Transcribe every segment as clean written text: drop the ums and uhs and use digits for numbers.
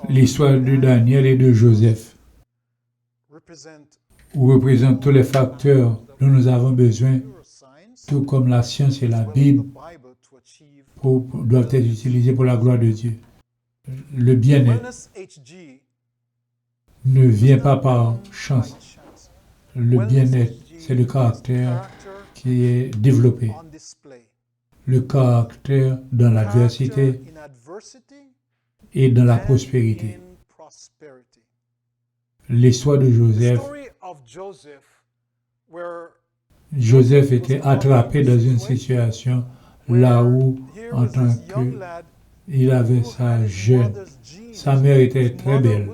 L'histoire de Daniel et de Joseph représente tous les facteurs dont nous avons besoin, tout comme la science et la Bible doivent être utilisés pour la gloire de Dieu. Le bien-être ne vient pas par chance. Le bien-être, c'est le caractère qui est développé. Le caractère dans l'adversité et dans la prospérité. L'histoire de Joseph était attrapé dans une situation là où, en tant que il avait sa mère était très belle.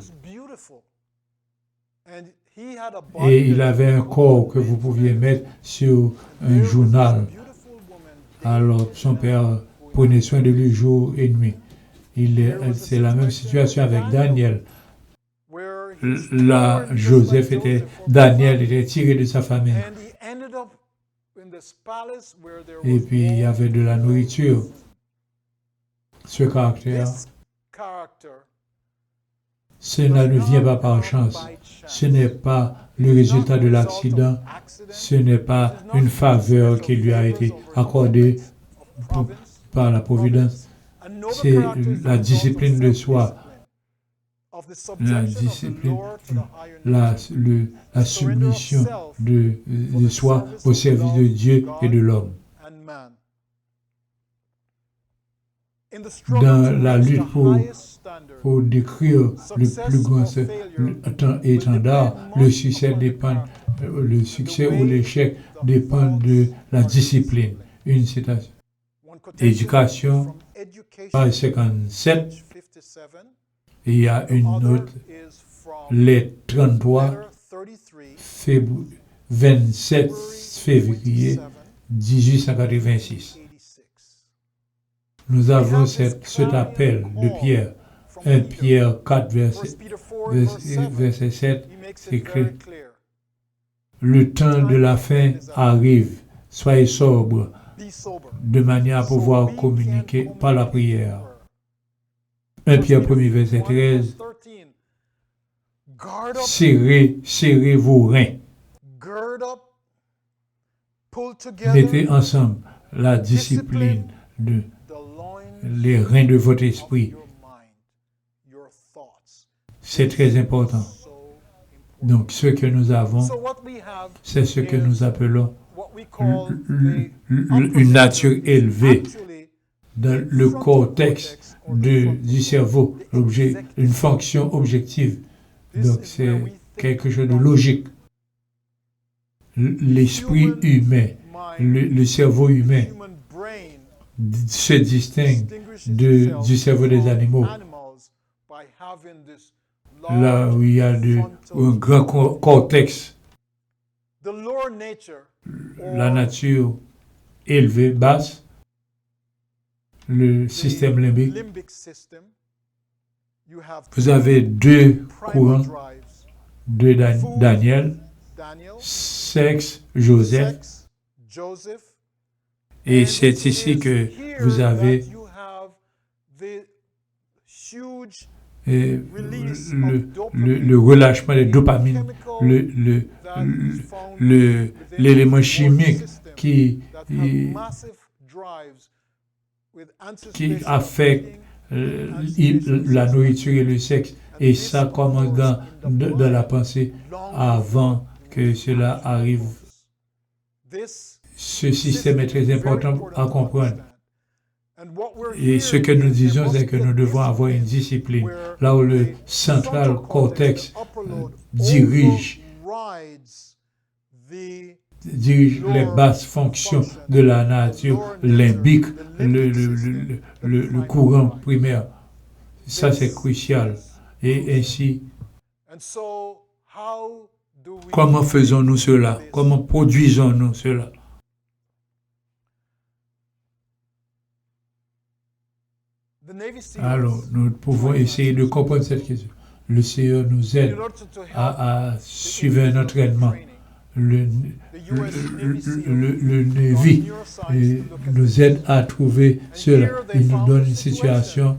Et il avait un corps que vous pouviez mettre sur un journal. Alors son père prenait soin de lui jour et nuit. C'est la même situation avec Daniel. Là, Daniel était tiré de sa famille. Et puis il y avait de la nourriture. Ce caractère, cela ne vient pas par chance. Ce n'est pas le résultat de l'accident. Ce n'est pas une faveur qui lui a été accordée par la providence. C'est la discipline de soi. La discipline, la submission de soi au service de Dieu et de l'homme. Dans la lutte pour décrire le plus grand étendard, le succès ou l'échec dépend de la discipline. Une citation. Éducation, page 57. Il y a une autre, les 27 février 1886. Nous avons cet appel de Pierre. 1 Pierre 4, verset 7, c'est écrit. Le temps de la fin arrive. Soyez sobres, de manière à pouvoir communiquer par la prière. 1 Pierre 1, verset 13. Serrez vos reins. Mettez ensemble la discipline les reins de votre esprit. C'est très important. Donc, ce que nous avons, c'est ce que nous appelons une nature élevée dans le cortex du cerveau, une fonction objective. Donc, c'est quelque chose de logique. L'esprit humain, le cerveau humain se distingue du cerveau des animaux. Là où il y a un grand cortex, la nature élevée, basse, le système limbique. Vous avez deux courants de Daniel, sexe, Joseph. Et c'est ici que vous avez le relâchement de dopamine, l'élément chimique qui affecte la nourriture et le sexe. Et ça commence dans la pensée avant que cela arrive. Ce système est très important à comprendre. Et ce que nous disons, c'est que nous devons avoir une discipline, là où le central cortex dirige les basses fonctions de la nature limbique, le courant primaire. Ça, c'est crucial. Et ainsi, comment faisons-nous cela? Comment produisons-nous cela? Alors, nous pouvons essayer de comprendre cette question. Le Seigneur nous aide à suivre un entraînement. Le Navy nous aide à trouver cela. Il nous donne une situation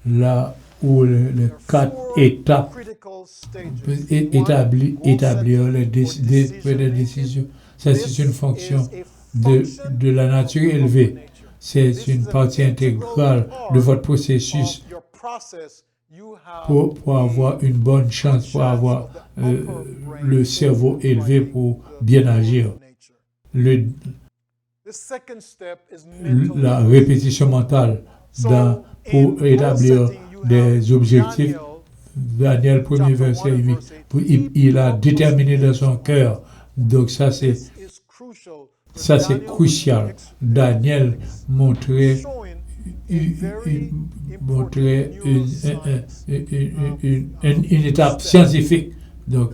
là où les 4 étapes établir les décisions. Ça, c'est une fonction de la nature élevée. C'est une partie intégrale de votre processus pour avoir une bonne chance, pour avoir le cerveau élevé pour bien agir. La répétition mentale pour établir des objectifs. Daniel 1er verset 8. Il a déterminé dans son cœur. Donc ça c'est crucial. Daniel montrait une étape scientifique. Donc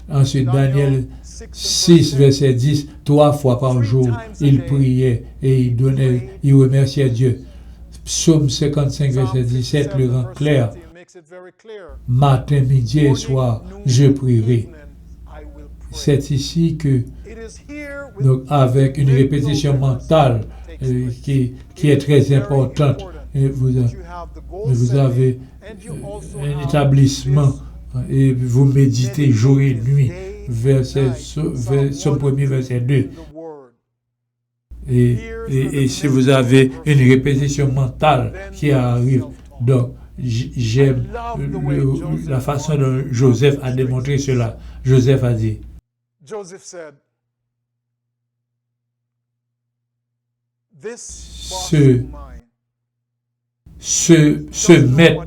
ensuite Daniel 6 verset 10, 3 fois par jour, il priait et il remerciait Dieu. Psaume 55 verset 17 le rend clair. Matin, midi et soir, je prierai. C'est ici que, donc, avec une répétition mentale qui est très importante, et vous avez un établissement et vous méditez jour et nuit. Psaume 1er verset 2. Et si vous avez une répétition mentale qui arrive, donc j'aime la façon dont Joseph a démontré cela. Joseph a dit, ce maître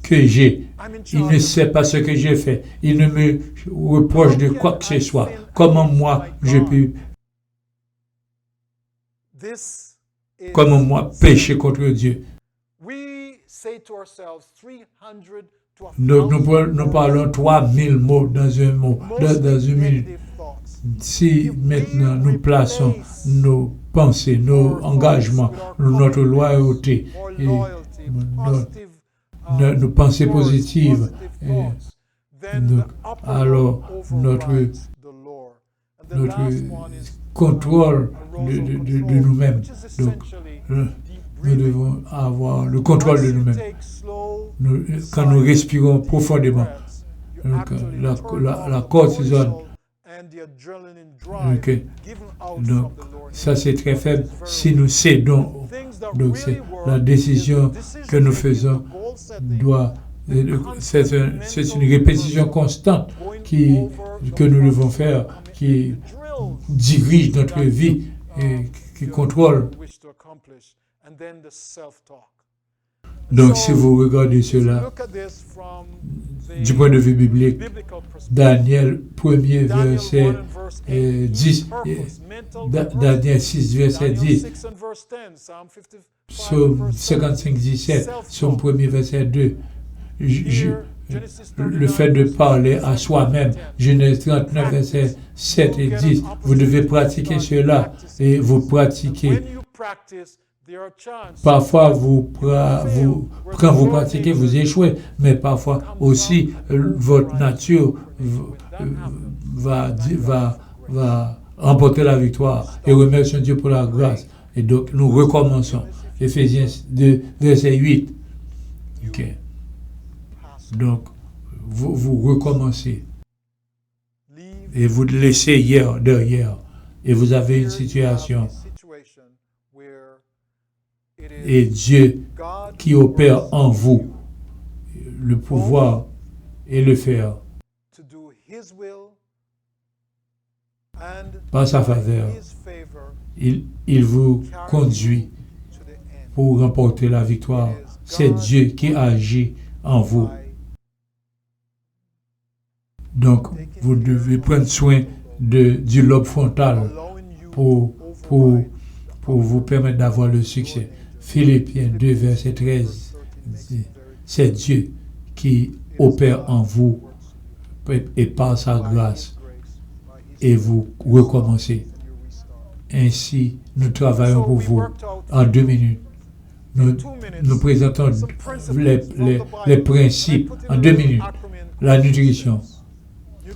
que j'ai, il ne sait pas ce que j'ai fait. Il ne me reproche de quoi que ce soit. Comment moi, je peux pécher contre Dieu? Nous parlons 3000 mots dans une minute. Si maintenant nous plaçons nos pensées, nos engagements, notre loyauté, et nos pensées positives, alors notre contrôle de nous-mêmes. Donc, nous devons avoir le contrôle de nous-mêmes. Quand nous respirons profondément, la cortisone, donc ça c'est très faible. Si nous cédons, donc c'est la décision que nous faisons c'est une répétition constante que nous devons faire, qui dirige notre vie et qui contrôle. Donc, si vous regardez cela du point de vue biblique, Daniel 1er verset 10, Daniel 6 verset 10, Psaume 55 17, Psaume 1er verset 2, le fait de parler à soi-même, Genèse 39 verset 7 et 10, vous devez pratiquer cela et vous pratiquez. Parfois, quand vous pratiquez, vous échouez, mais parfois aussi, votre nature va remporter la victoire. Et remercions Dieu pour la grâce. Et donc, nous recommençons. Éphésiens 2, verset 8. Okay. Donc, vous recommencez. Et vous laissez hier derrière. Et vous avez une situation. Et Dieu qui opère en vous le pouvoir et le faire par sa faveur, il vous conduit pour remporter la victoire. C'est Dieu qui agit en vous. Donc, vous devez prendre soin du lobe frontal pour vous permettre d'avoir le succès. Philippiens 2, verset 13, c'est Dieu qui opère en vous et par sa grâce, et vous recommencez. Ainsi, nous travaillons pour vous. En 2 minutes, nous présentons les principes. En 2 minutes, la nutrition,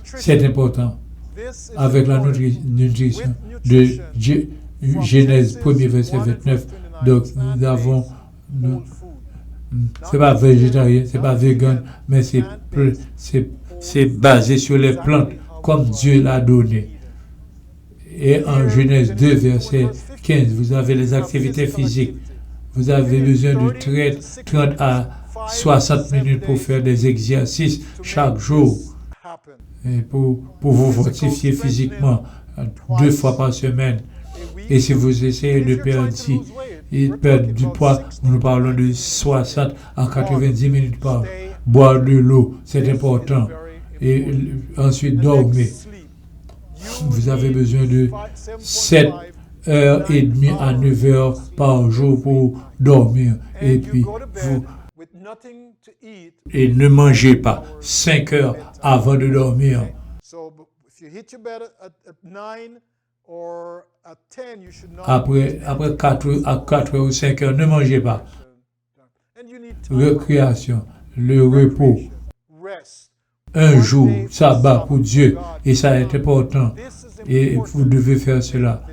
c'est important. Avec la nutrition de Genèse 1er, verset 29, donc nous avons C'est pas végétarien, c'est pas vegan, mais c'est basé sur les plantes comme Dieu l'a donné. Et en Genèse 2, verset 15, vous avez les activités physiques. Vous avez besoin de 30 à 60 minutes pour faire des exercices chaque jour. Et pour vous fortifier physiquement 2 fois par semaine. Et si vous essayez de perdre du poids, nous parlons de 60 à 90 minutes par jour. Boire de l'eau, c'est important. Et ensuite, dormir. Vous avez besoin de 7 heures et demie à 9 heures par jour pour dormir. Et puis, et ne mangez pas 5 heures avant de dormir. Après 4 heures ou 5 heures, ne mangez pas. Récréation, le repos. Un jour, sabbat pour Dieu. Et ça est important. Et vous devez faire cela.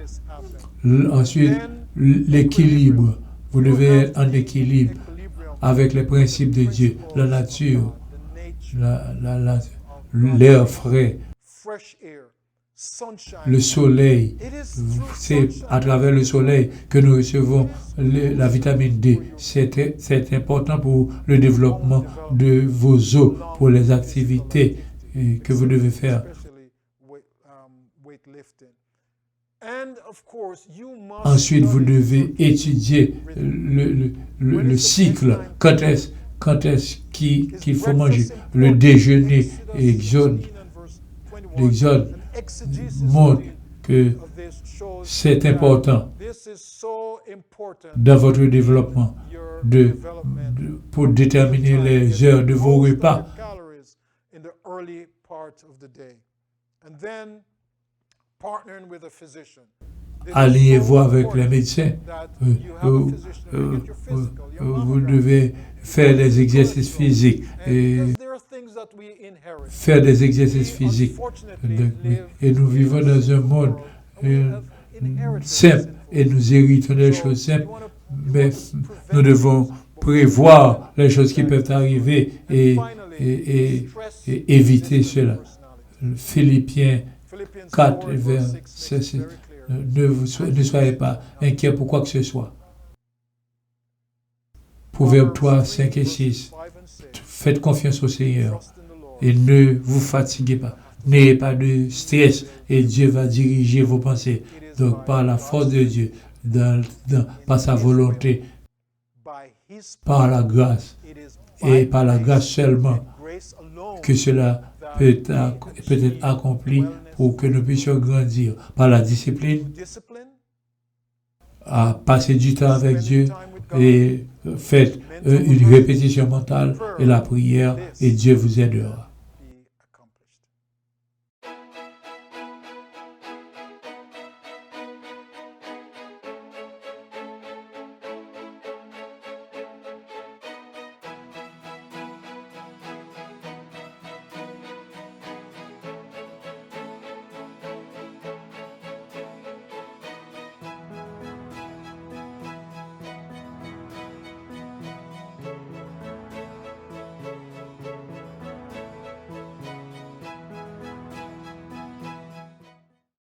Ensuite, l'équilibre. Vous devez être en équilibre avec les principes de Dieu, la nature, l'air frais, le soleil. C'est à travers le soleil que nous recevons la vitamine D. C'est important pour le développement de vos os, pour les activités que vous devez faire. Ensuite, vous devez étudier le cycle. Quand est-ce qu'il faut manger? Le déjeuner, Exode montre que c'est important dans votre développement pour déterminer les heures de vos repas. Alignez-vous avec les médecins. Vous devez faire des exercices physiques. Et nous vivons dans un monde simple et nous héritons des choses simples, mais nous devons prévoir les choses qui peuvent arriver et éviter cela. Philippiens 4, verset 6. Ne soyez pas inquiets pour quoi que ce soit. Proverbe 3, 5 et 6. Faites confiance au Seigneur et ne vous fatiguez pas. N'ayez pas de stress et Dieu va diriger vos pensées. Donc par la force de Dieu, par sa volonté, par la grâce et par la grâce seulement que cela peut être accompli pour que nous puissions grandir. Par la discipline, à passer du temps avec Dieu et faites une répétition mentale et la prière et Dieu vous aidera.